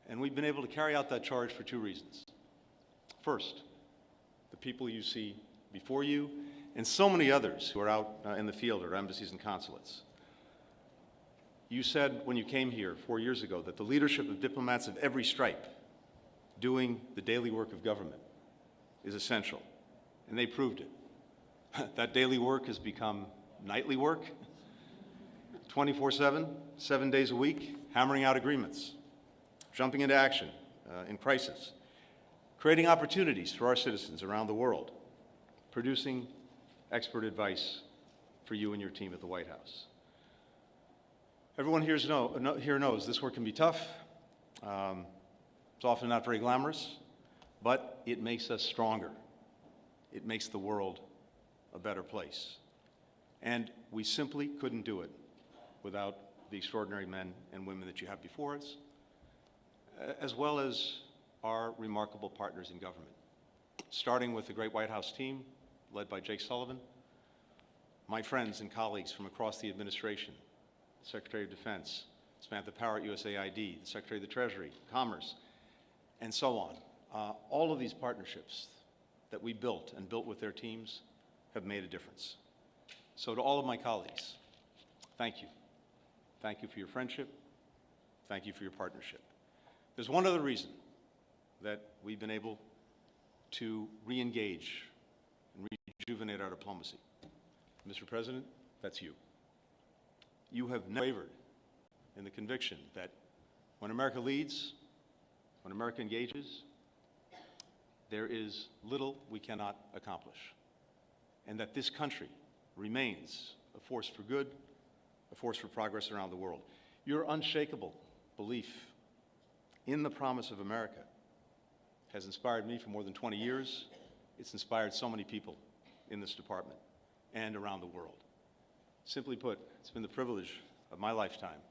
And we've been able to carry out that charge for two reasons. First, the people you see before you, and so many others who are out in the field at our embassies and consulates. You said when you came here 4 years ago that the leadership of diplomats of every stripe doing the daily work of government is essential, and they proved it. That daily work has become nightly work, 24/7, 7 days a week, hammering out agreements, jumping into action in crisis, creating opportunities for our citizens around the world, producing expert advice for you and your team at the White House. Everyone here knows this work can be tough. It's often not very glamorous, but it makes us stronger. It makes the world a better place. And we simply couldn't do it without the extraordinary men and women that you have before us, as well as our remarkable partners in government, starting with the great White House team led by Jake Sullivan, my friends and colleagues from across the administration, the Secretary of Defense, Samantha Power at USAID, the Secretary of the Treasury, Commerce, and so on. All of these partnerships that we built and built with their teams have made a difference. So to all of my colleagues, thank you. Thank you for your friendship. Thank you for your partnership. There's one other reason that we've been able to re-engage and rejuvenate our diplomacy. Mr. President, that's you. You have never wavered in the conviction that when America leads, when America engages, there is little we cannot accomplish, and that this country remains a force for good, a force for progress around the world. Your unshakable belief in the promise of America has inspired me for more than 20 years. It's inspired so many people in this department and around the world. Simply put, it's been the privilege of my lifetime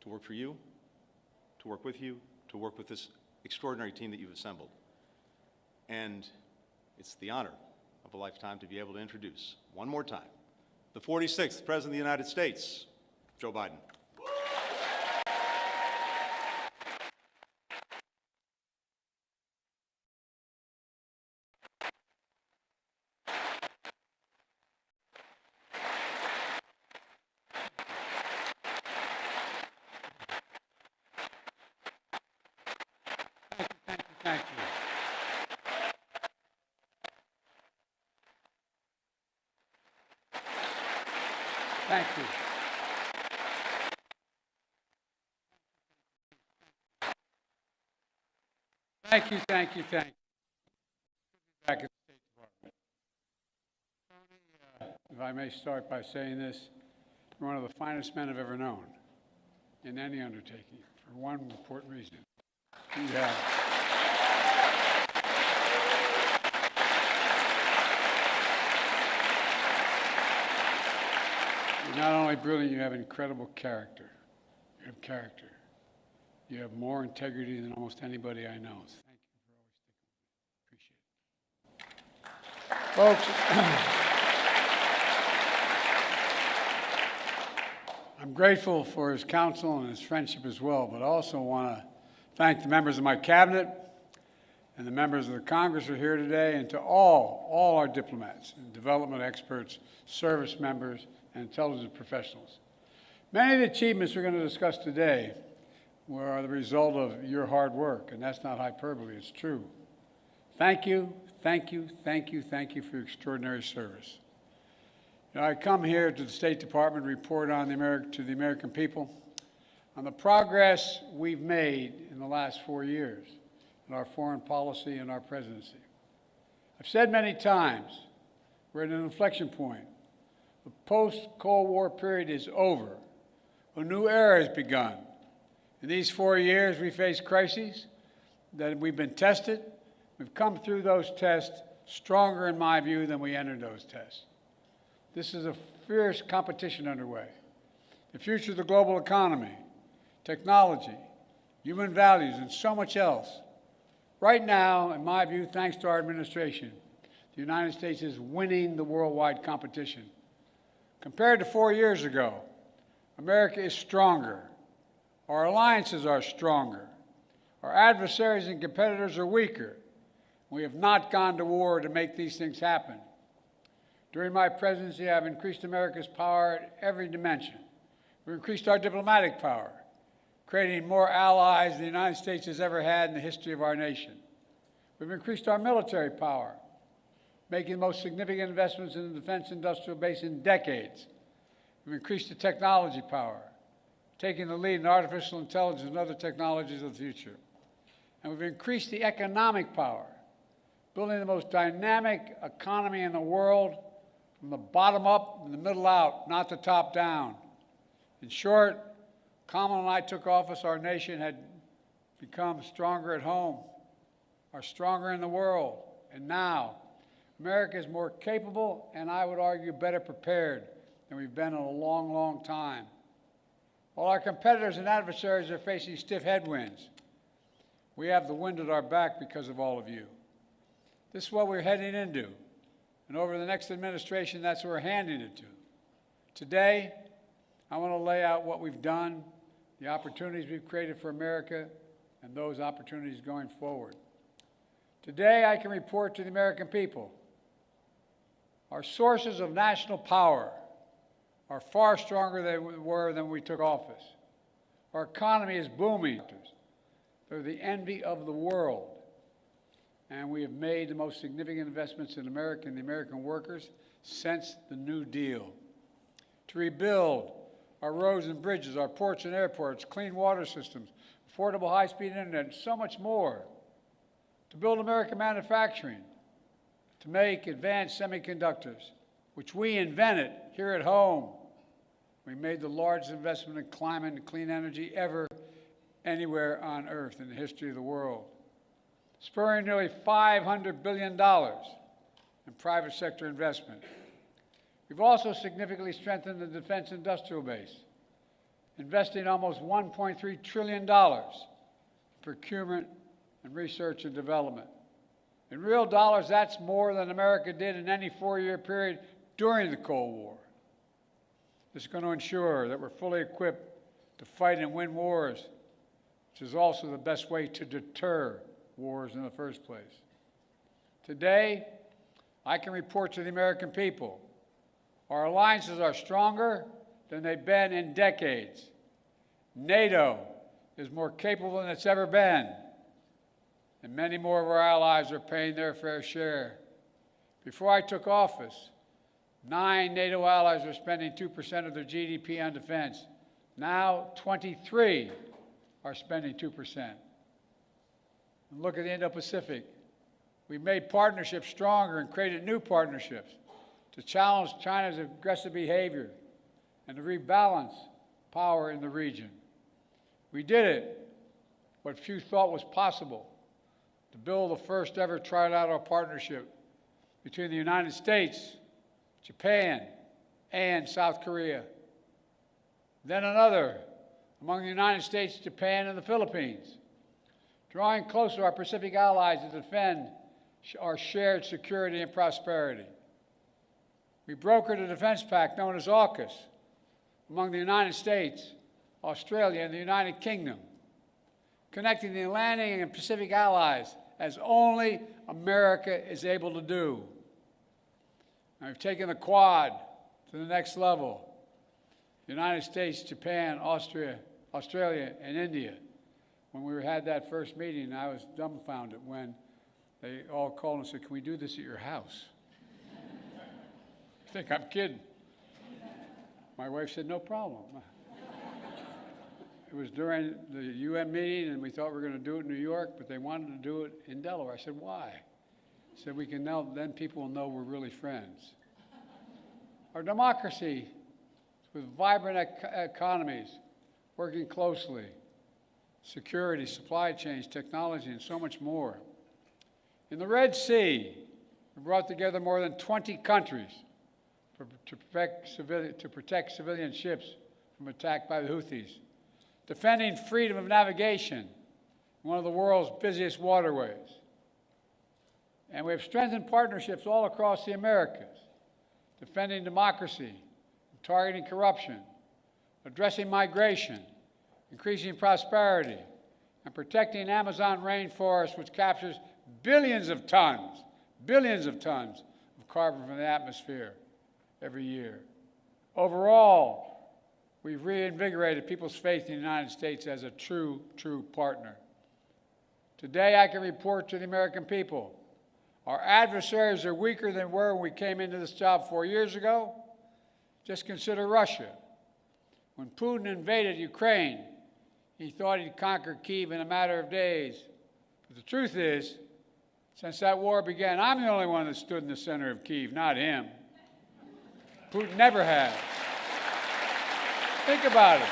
to work for you, to work with you, to work with this extraordinary team that you've assembled. And it's the honor of a lifetime to be able to introduce, one more time, the 46th President of the United States, Joe Biden. Thank you. Thank you. Thank you, thank you, thank you. Back at the State Department. Tony, if I may start by saying this, you're one of the finest men I've ever known in any undertaking, for one important reason. You have You're not only brilliant, you have incredible character. You have character. You have more integrity than almost anybody I know. Thank you for always sticking with me. Appreciate it. Folks, I'm grateful for his counsel and his friendship as well, but I also want to thank the members of my cabinet and the members of the Congress who are here today, and to all our diplomats and development experts, service members, and intelligence professionals. Many of the achievements we're going to discuss today are the result of your hard work, and that's not hyperbole, it's true. Thank you, thank you, thank you, thank you for your extraordinary service. You know, I come here to the State Department to report on to the American people on the progress we've made in the last 4 years in our foreign policy and our presidency. I've said many times, we're at an inflection point. The post-Cold War period is over. A new era has begun. In these 4 years, we faced crises that we've been tested. We've come through those tests stronger, in my view, than we entered those tests. This is a fierce competition underway. The future of the global economy, technology, human values, and so much else. Right now, in my view, thanks to our administration, the United States is winning the worldwide competition. Compared to 4 years ago, America is stronger. Our alliances are stronger. Our adversaries and competitors are weaker. We have not gone to war to make these things happen. During my presidency, I've increased America's power at every dimension. We've increased our diplomatic power, creating more allies than the United States has ever had in the history of our nation. We've increased our military power, making the most significant investments in the defense industrial base in decades. We've increased the technology power, taking the lead in artificial intelligence and other technologies of the future. And we've increased the economic power, building the most dynamic economy in the world from the bottom up and the middle out, not the top down. In short, Kamala and I took office, our nation had become stronger at home, are stronger in the world. And now, America is more capable and, I would argue, better prepared than we've been in a long, long time. While our competitors and adversaries are facing stiff headwinds, we have the wind at our back because of all of you. This is what we're heading into. And over the next administration, that's what we're handing it to. Today, I want to lay out what we've done, the opportunities we've created for America, and those opportunities going forward. Today, I can report to the American people our sources of national power are far stronger than we were when we took office. Our economy is booming. They're the envy of the world. And we have made the most significant investments in America and the American workers since the New Deal. To rebuild our roads and bridges, our ports and airports, clean water systems, affordable high-speed internet, and so much more. To build American manufacturing, to make advanced semiconductors, which we invented here at home. We made the largest investment in climate and clean energy ever anywhere on Earth in the history of the world, spurring nearly $500 billion in private sector investment. We've also significantly strengthened the defense industrial base, investing almost $1.3 trillion in procurement and research and development. In real dollars, that's more than America did in any four-year period during the Cold War. This is going to ensure that we're fully equipped to fight and win wars, which is also the best way to deter wars in the first place. Today, I can report to the American people our alliances are stronger than they've been in decades. NATO is more capable than it's ever been, and many more of our allies are paying their fair share. Before I took office, 9 NATO allies were spending 2% of their GDP on defense. Now, 23 are spending 2%. And look at the Indo-Pacific. We've made partnerships stronger and created new partnerships to challenge China's aggressive behavior and to rebalance power in the region. We did it, what few thought was possible, to build the first ever trilateral partnership between the United States, Japan, and South Korea. Then another among the United States, Japan, and the Philippines, drawing closer our Pacific allies to defend our shared security and prosperity. We brokered a defense pact known as AUKUS among the United States, Australia, and the United Kingdom, connecting the Atlantic and Pacific allies as only America is able to do. And we've taken the Quad to the next level. The United States, Japan, Australia, and India. When we had that first meeting, I was dumbfounded when they all called and said, "Can we do this at your house?" I think I'm kidding. My wife said, "No problem." It was during the UN meeting, and we thought we were going to do it in New York, but they wanted to do it in Delaware. I said, "Why?" He said, "We can now, then people will know we're really friends." Our democracy, with vibrant economies, working closely, security, supply chains, technology, and so much more. In the Red Sea, we brought together more than 20 countries to protect civilian ships from attack by the Houthis, defending freedom of navigation in one of the world's busiest waterways. And we have strengthened partnerships all across the Americas, defending democracy, targeting corruption, addressing migration, increasing prosperity, and protecting Amazon rainforest, which captures billions of tons of carbon from the atmosphere every year. Overall, we've reinvigorated people's faith in the United States as a true partner. Today, I can report to the American people, our adversaries are weaker than were when we came into this job 4 years ago. Just consider Russia. When Putin invaded Ukraine, he thought he'd conquer Kyiv in a matter of days. But the truth is, since that war began, I'm the only one that stood in the center of Kyiv, not him. Putin never has. Think about it.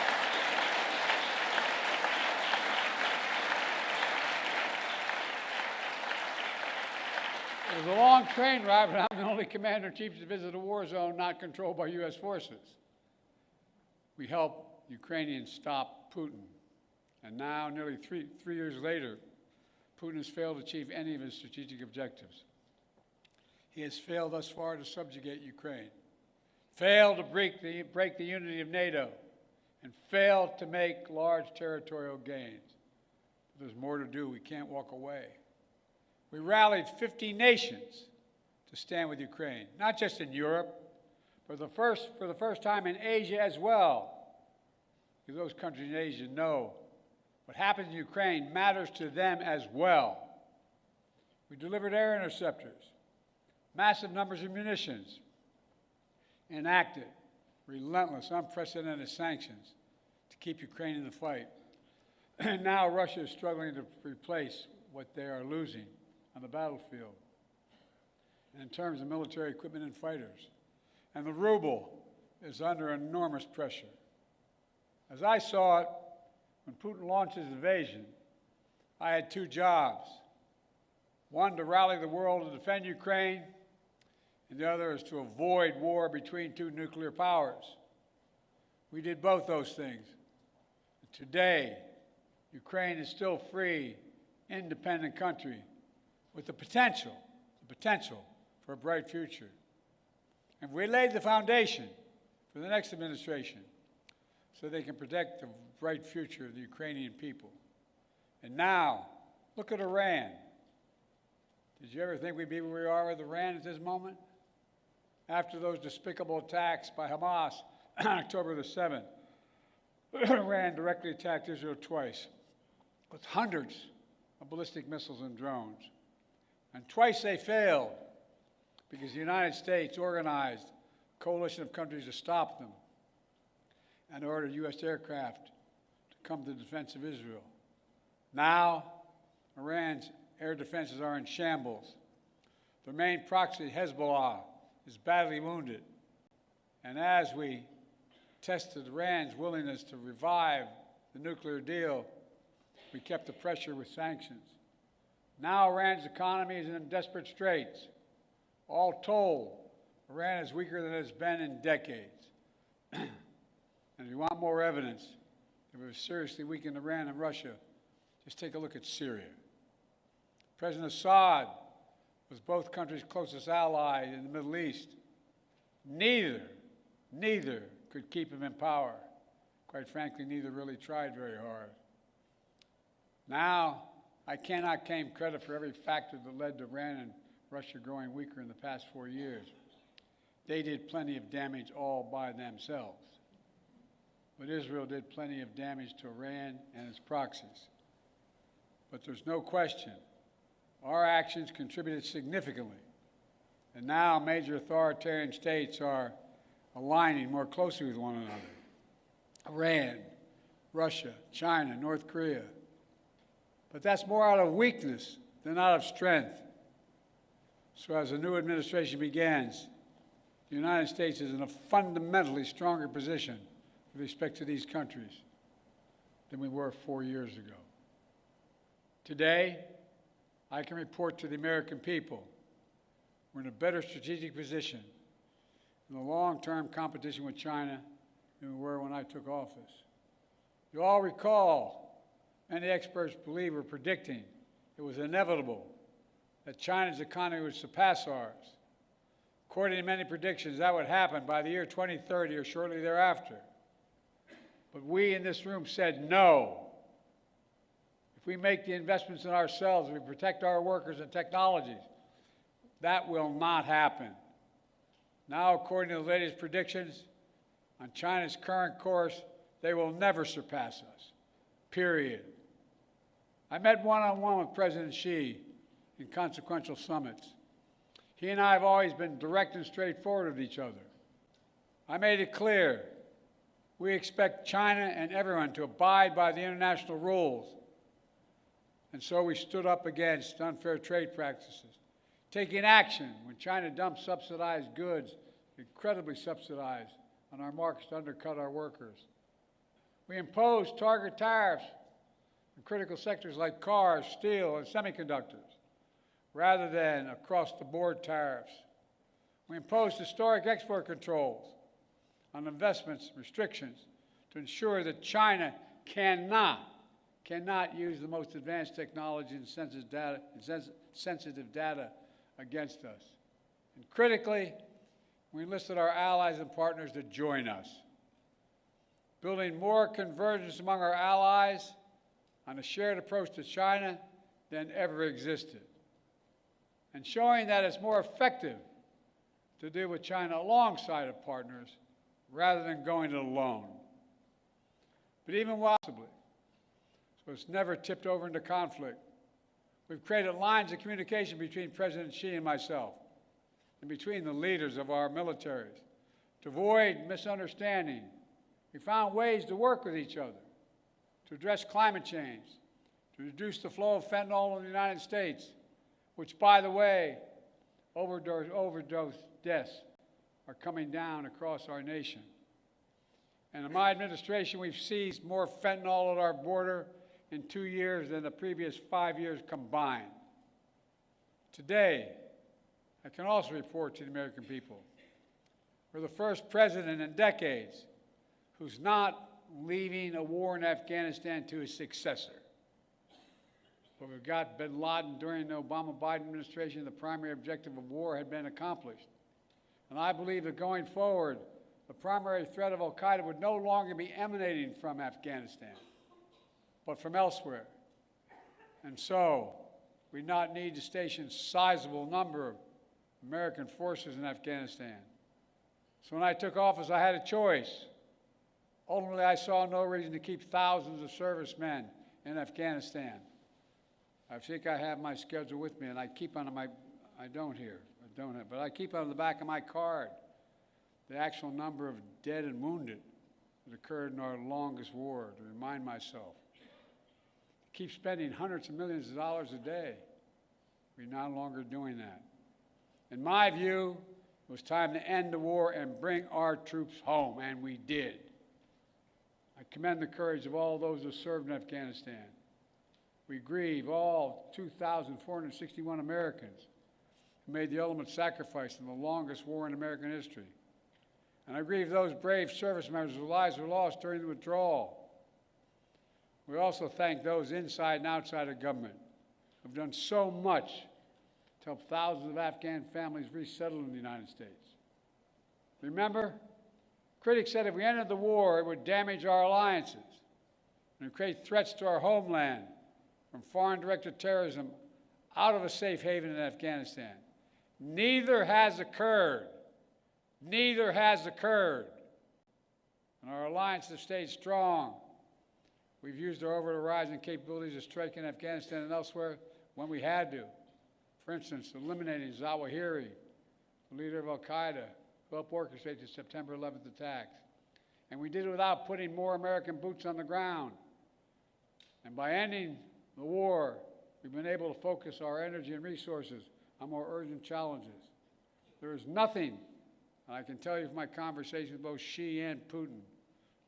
It was a long train ride, but I'm the only commander-in-chief to visit a war zone not controlled by U.S. forces. We helped Ukrainians stop Putin. And now, nearly three years later, Putin has failed to achieve any of his strategic objectives. He has failed thus far to subjugate Ukraine, failed to break the unity of NATO, and failed to make large territorial gains. But there's more to do. We can't walk away. We rallied 50 nations to stand with Ukraine, not just in Europe, but for the first time in Asia as well. Because those countries in Asia know what happens in Ukraine matters to them as well. We delivered air interceptors, massive numbers of munitions, enacted relentless, unprecedented sanctions to keep Ukraine in the fight. And now Russia is struggling to replace what they are losing on the battlefield in terms of military equipment and fighters. And the ruble is under enormous pressure. As I saw it, when Putin launched his invasion, I had two jobs. One, to rally the world to defend Ukraine, and the other is to avoid war between two nuclear powers. We did both those things. And today, Ukraine is still free, independent country with the potential for a bright future. And we laid the foundation for the next administration so they can protect the bright future of the Ukrainian people. And now, look at Iran. Did you ever think we'd be where we are with Iran at this moment? After those despicable attacks by Hamas on October the 7th, Iran directly attacked Israel twice with hundreds of ballistic missiles and drones. And twice they failed because the United States organized a coalition of countries to stop them and ordered U.S. aircraft to come to the defense of Israel. Now, Iran's air defenses are in shambles. Their main proxy, Hezbollah, is badly wounded. And as we tested Iran's willingness to revive the nuclear deal, we kept the pressure with sanctions. Now Iran's economy is in desperate straits. All told, Iran is weaker than it's been in decades. And if you want more evidence that we've seriously weakened Iran and Russia, just take a look at Syria. President Assad was both countries' closest ally in the Middle East. Neither could keep him in power. Quite frankly, neither really tried very hard. Now, I cannot claim credit for every factor that led to Iran and Russia growing weaker in the past 4 years. They did plenty of damage all by themselves. But Israel did plenty of damage to Iran and its proxies. But there's no question, our actions contributed significantly. And now major authoritarian states are aligning more closely with one another. Iran, Russia, China, North Korea. But that's more out of weakness than out of strength. So as the new administration begins, the United States is in a fundamentally stronger position with respect to these countries than we were 4 years ago. Today, I can report to the American people we're in a better strategic position in the long-term competition with China than we were when I took office. You all recall, many experts believe were predicting it was inevitable that China's economy would surpass ours. According to many predictions, that would happen by the year 2030 or shortly thereafter. But we in this room said no. if we make the investments in ourselves, we protect our workers and technologies, that will not happen. Now, according to the latest predictions, on China's current course, they will never surpass us, period. I met one-on-one with President Xi in consequential summits. He and I have always been direct and straightforward with each other. I made it clear we expect China and everyone to abide by the international rules. And so we stood up against unfair trade practices, taking action when China dumped subsidized goods, incredibly subsidized, on our markets to undercut our workers. We imposed target tariffs in critical sectors like cars, steel, and semiconductors, rather than across-the-board tariffs. We imposed historic export controls on investments, restrictions, to ensure that China cannot use the most advanced technology and sensitive data against us. And critically, we enlisted our allies and partners to join us, building more convergence among our allies on a shared approach to China than ever existed, and showing that it's more effective to deal with China alongside of partners rather than going it alone. But even possibly, so it's never tipped over into conflict, we've created lines of communication between President Xi and myself, and between the leaders of our militaries. To avoid misunderstanding, we found ways to work with each other, to address climate change, to reduce the flow of fentanyl in the United States, which, by the way, overdose deaths are coming down across our nation. And in my administration, we've seized more fentanyl at our border in 2 years than the previous 5 years combined. Today, I can also report to the American people, we're the first president in decades who's not leaving a war in Afghanistan to his successor. But we've got bin Laden during the Obama-Biden administration, the primary objective of war had been accomplished. And I believe that going forward, the primary threat of al-Qaeda would no longer be emanating from Afghanistan, but from elsewhere. And so, we not need to station a sizable number of American forces in Afghanistan. So when I took office, I had a choice. Ultimately, I saw no reason to keep thousands of servicemen in Afghanistan. I think I have my schedule with me, and I keep on my, I don't have, but I keep on the back of my card the actual number of dead and wounded that occurred in our longest war to remind myself. Keep spending hundreds of millions of dollars a day. We're no longer doing that. In my view, it was time to end the war and bring our troops home, and we did. I commend the courage of all those who served in Afghanistan. We grieve all 2,461 Americans who made the ultimate sacrifice in the longest war in American history. And I grieve those brave service members whose lives were lost during the withdrawal. We also thank those inside and outside of government who have done so much to help thousands of Afghan families resettle in the United States. Remember, critics said if we ended the war, it would damage our alliances and create threats to our homeland from foreign-directed terrorism out of a safe haven in Afghanistan. Neither has occurred. Neither has occurred. And our alliance has stayed strong. We've used our over-the-horizon capabilities to strike in Afghanistan and elsewhere when we had to. For instance, eliminating Zawahiri, the leader of al-Qaeda, who helped orchestrate the September 11th attacks. And we did it without putting more American boots on the ground. And by ending the war, we've been able to focus our energy and resources on more urgent challenges. There is nothing, and I can tell you from my conversations with both Xi and Putin,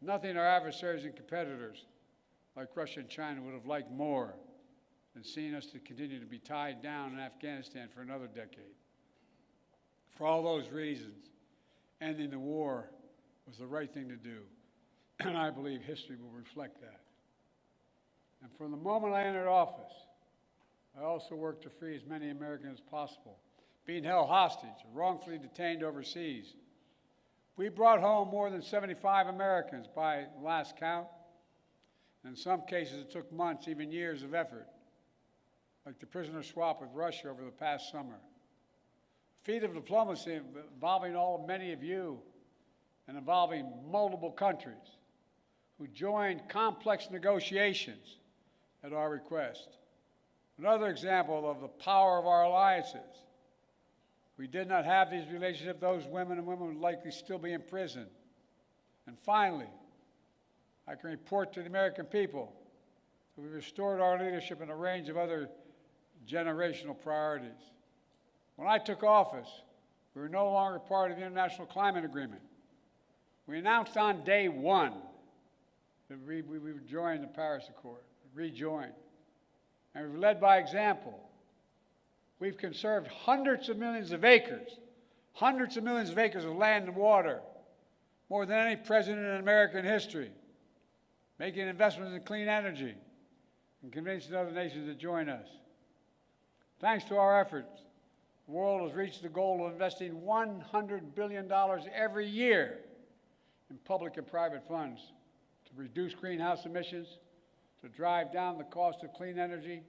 nothing our adversaries and competitors like Russia and China would have liked more than seeing us to continue to be tied down in Afghanistan for another decade. For all those reasons, ending the war was the right thing to do, and I believe history will reflect that. And from the moment I entered office, I also worked to free as many Americans as possible being held hostage or wrongfully detained overseas. We brought home more than 75 Americans by last count, In some cases, it took months, even years of effort, like the prisoner swap with Russia over the past summer. A feat of diplomacy involving many of you and involving multiple countries who joined complex negotiations at our request. Another example of the power of our alliances. We did not have these relationships, those women and women would likely still be in prison. And finally, I can report to the American people that we restored our leadership in a range of other generational priorities. When I took office, we were no longer part of the International Climate Agreement. We announced on day one that we would join the Paris Accord, rejoin. And we've led by example. We've conserved hundreds of millions of acres of land and water, more than any president in American history, making investments in clean energy and convincing other nations to join us. Thanks to our efforts, the world has reached the goal of investing $100 billion every year in public and private funds to reduce greenhouse emissions, to drive down the cost of clean energy,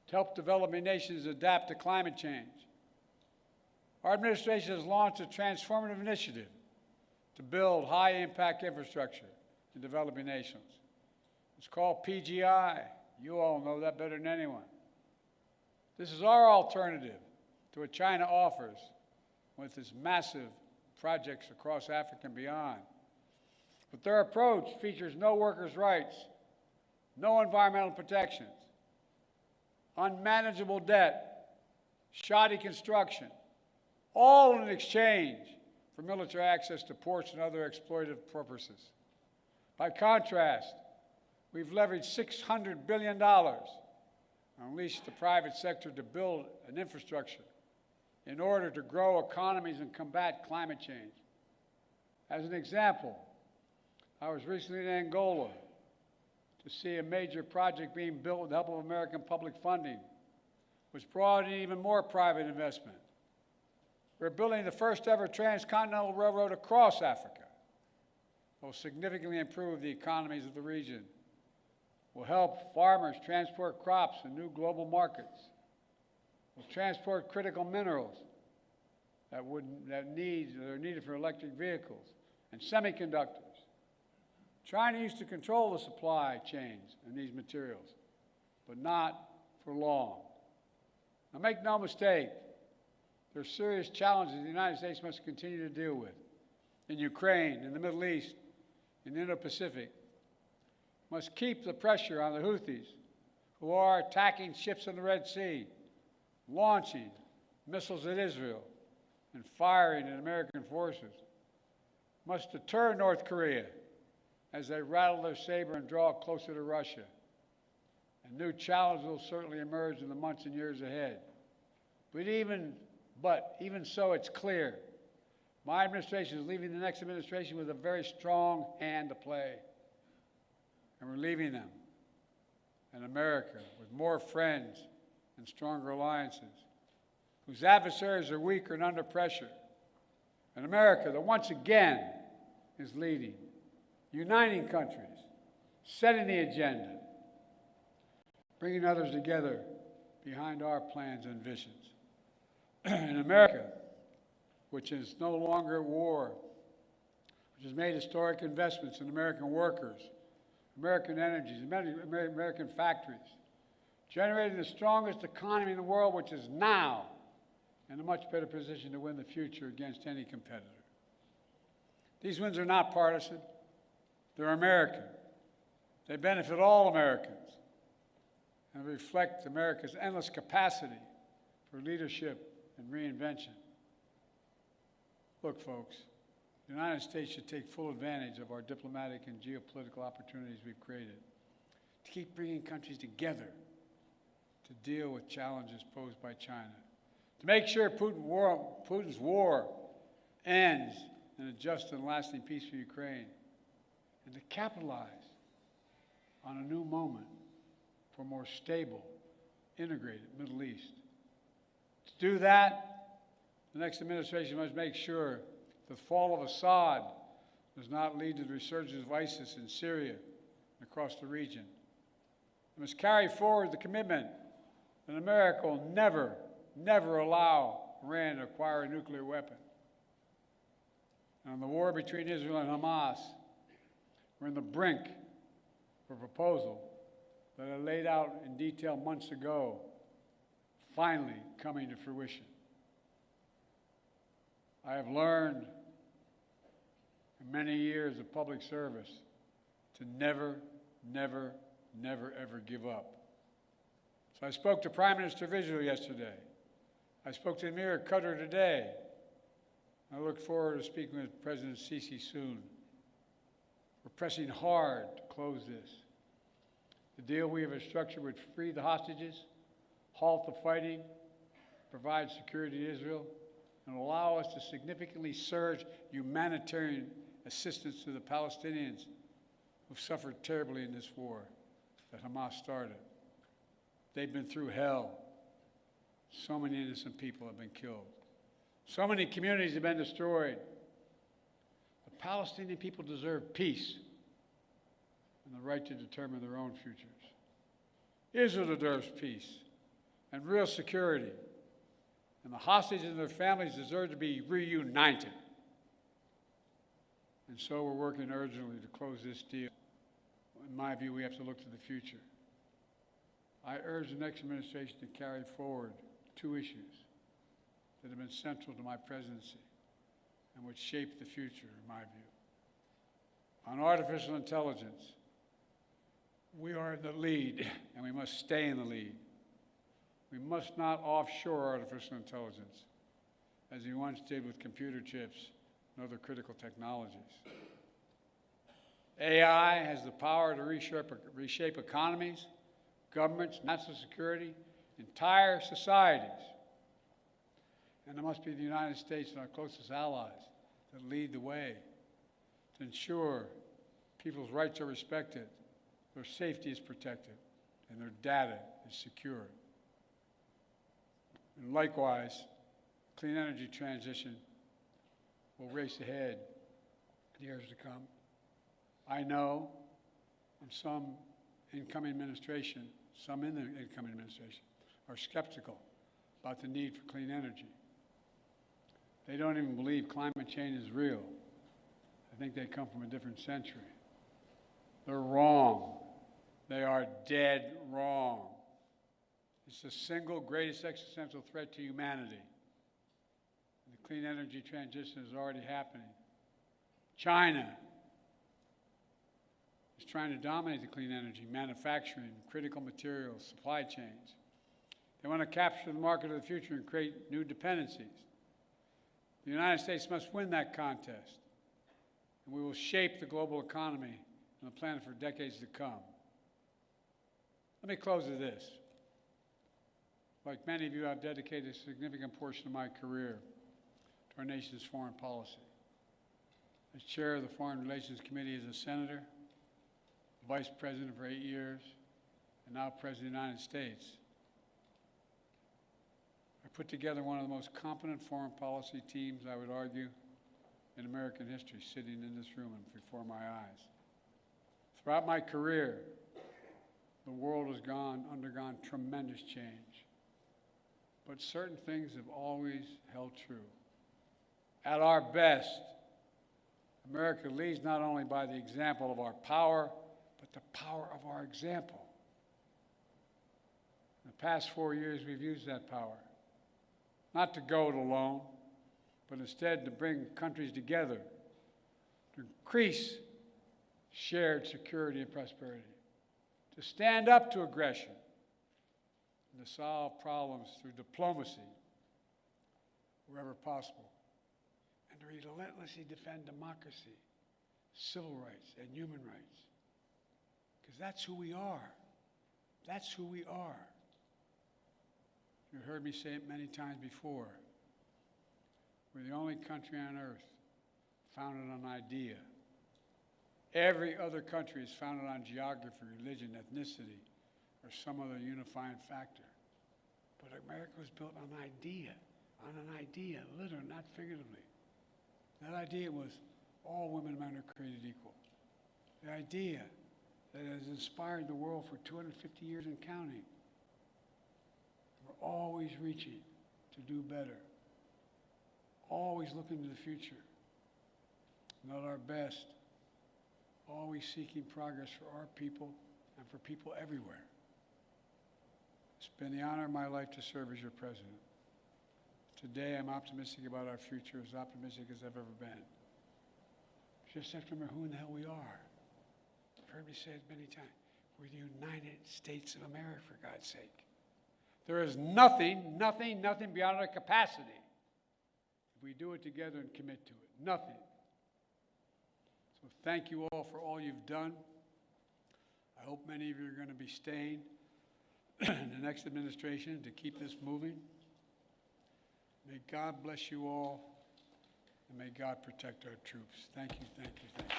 to help developing nations adapt to climate change. Our administration has launched a transformative initiative to build high-impact infrastructure in developing nations. It's called PGI. You all know that better than anyone. This is our alternative to what China offers with its massive projects across Africa and beyond. But their approach features no workers' rights, no environmental protections, unmanageable debt, shoddy construction, all in exchange for military access to ports and other exploitative purposes. By contrast, we've leveraged $600 billion and unleashed the private sector to build an infrastructure in order to grow economies and combat climate change. As an example, I was recently in Angola to see a major project being built with the help of American public funding, which brought in even more private investment. We're building the first ever transcontinental railroad across Africa. It will significantly improve the economies of the region. Will help farmers transport crops in new global markets. Will transport critical minerals that are needed for electric vehicles and semiconductors. China used to control the supply chains in these materials, but not for long. Now, make no mistake, there are serious challenges the United States must continue to deal with in Ukraine, in the Middle East, in the Indo-Pacific. Must keep the pressure on the Houthis, who are attacking ships in the Red Sea, launching missiles at Israel, and firing at American forces. Must deter North Korea as they rattle their saber and draw closer to Russia. And new challenges will certainly emerge in the months and years ahead. But even so, it's clear my administration is leaving the next administration with a very strong hand to play. And we're leaving them in America with more friends and stronger alliances, whose adversaries are weaker and under pressure. And America that once again is leading, uniting countries, setting the agenda, bringing others together behind our plans and visions. In America, which is no longer at war, which has made historic investments in American workers, American energies, American factories, generating the strongest economy in the world, which is now in a much better position to win the future against any competitor. These wins are not partisan. They're American. They benefit all Americans and reflect America's endless capacity for leadership and reinvention. Look, folks, the United States should take full advantage of our diplomatic and geopolitical opportunities we've created to keep bringing countries together to deal with challenges posed by China, to make sure Putin's war ends in a just and lasting peace for Ukraine, and to capitalize on a new moment for a more stable, integrated Middle East. To do that, the next administration must make sure the fall of Assad does not lead to the resurgence of ISIS in Syria across the region. We must carry forward the commitment that America will never, never allow Iran to acquire a nuclear weapon. And on the war between Israel and Hamas, we're on the brink of a proposal that I laid out in detail months ago, finally coming to fruition. I have learned in many years of public service to never, never, never, ever give up. So I spoke to Prime Minister of Israel yesterday. I spoke to Emir of Qatar today. I look forward to speaking with President Sisi soon. We're pressing hard to close this. The deal we have structured would free the hostages, halt the fighting, provide security to Israel, and allow us to significantly surge humanitarian assistance to the Palestinians who've suffered terribly in this war that Hamas started. They've been through hell. So many innocent people have been killed. So many communities have been destroyed. The Palestinian people deserve peace and the right to determine their own futures. Israel deserves peace and real security, and the hostages and their families deserve to be reunited. And so we're working urgently to close this deal. In my view, we have to look to the future. I urge the next administration to carry forward two issues that have been central to my presidency and which shape the future, in my view. On artificial intelligence, we are in the lead, and we must stay in the lead. We must not offshore artificial intelligence, as we once did with computer chips and other critical technologies. AI has the power to reshape economies, governments, national security, entire societies. And it must be the United States and our closest allies that lead the way to ensure people's rights are respected, their safety is protected, and their data is secure. And likewise, clean energy transition will race ahead in years to come. I know, and some in the incoming administration are skeptical about the need for clean energy. They don't even believe climate change is real. I think they come from a different century. They're wrong. They are dead wrong. It's the single greatest existential threat to humanity. The clean energy transition is already happening. China is trying to dominate the clean energy, manufacturing, critical materials, supply chains. They want to capture the market of the future and create new dependencies. The United States must win that contest, and we will shape the global economy and the planet for decades to come. Let me close with this. Like many of you, I've dedicated a significant portion of my career to our nation's foreign policy. As chair of the Foreign Relations Committee as a senator, vice president for 8 years, and now president of the United States, I put together one of the most competent foreign policy teams, I would argue, in American history, sitting in this room and before my eyes. Throughout my career, the world has undergone tremendous change. But certain things have always held true. At our best, America leads not only by the example of our power, but the power of our example. In the past 4 years, we've used that power, not to go it alone, but instead to bring countries together, to increase shared security and prosperity, to stand up to aggression, and to solve problems through diplomacy wherever possible, and to relentlessly defend democracy, civil rights, and human rights. Because that's who we are. That's who we are. You've heard me say it many times before. We're the only country on earth founded on idea. Every other country is founded on geography, religion, ethnicity, or some other unifying factor. But America was built on an idea, literally, not figuratively. That idea was all women and men are created equal. The idea that has inspired the world for 250 years and counting. We're always reaching to do better, always looking to the future, not our best, always seeking progress for our people and for people everywhere. It's been the honor of my life to serve as your president. Today, I'm optimistic about our future, as optimistic as I've ever been. Just have to remember who in the hell we are. You've heard me say it many times. We're the United States of America, for God's sake. There is nothing beyond our capacity if we do it together and commit to it. Nothing. So thank you all for all you've done. I hope many of you are going to be staying in the next administration to keep this moving. May God bless you all, and may God protect our troops. Thank you, thank you, thank you.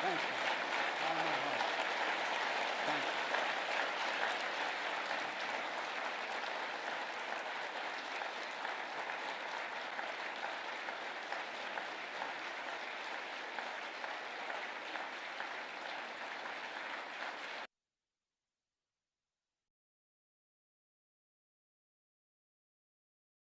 Thank you. Thank you.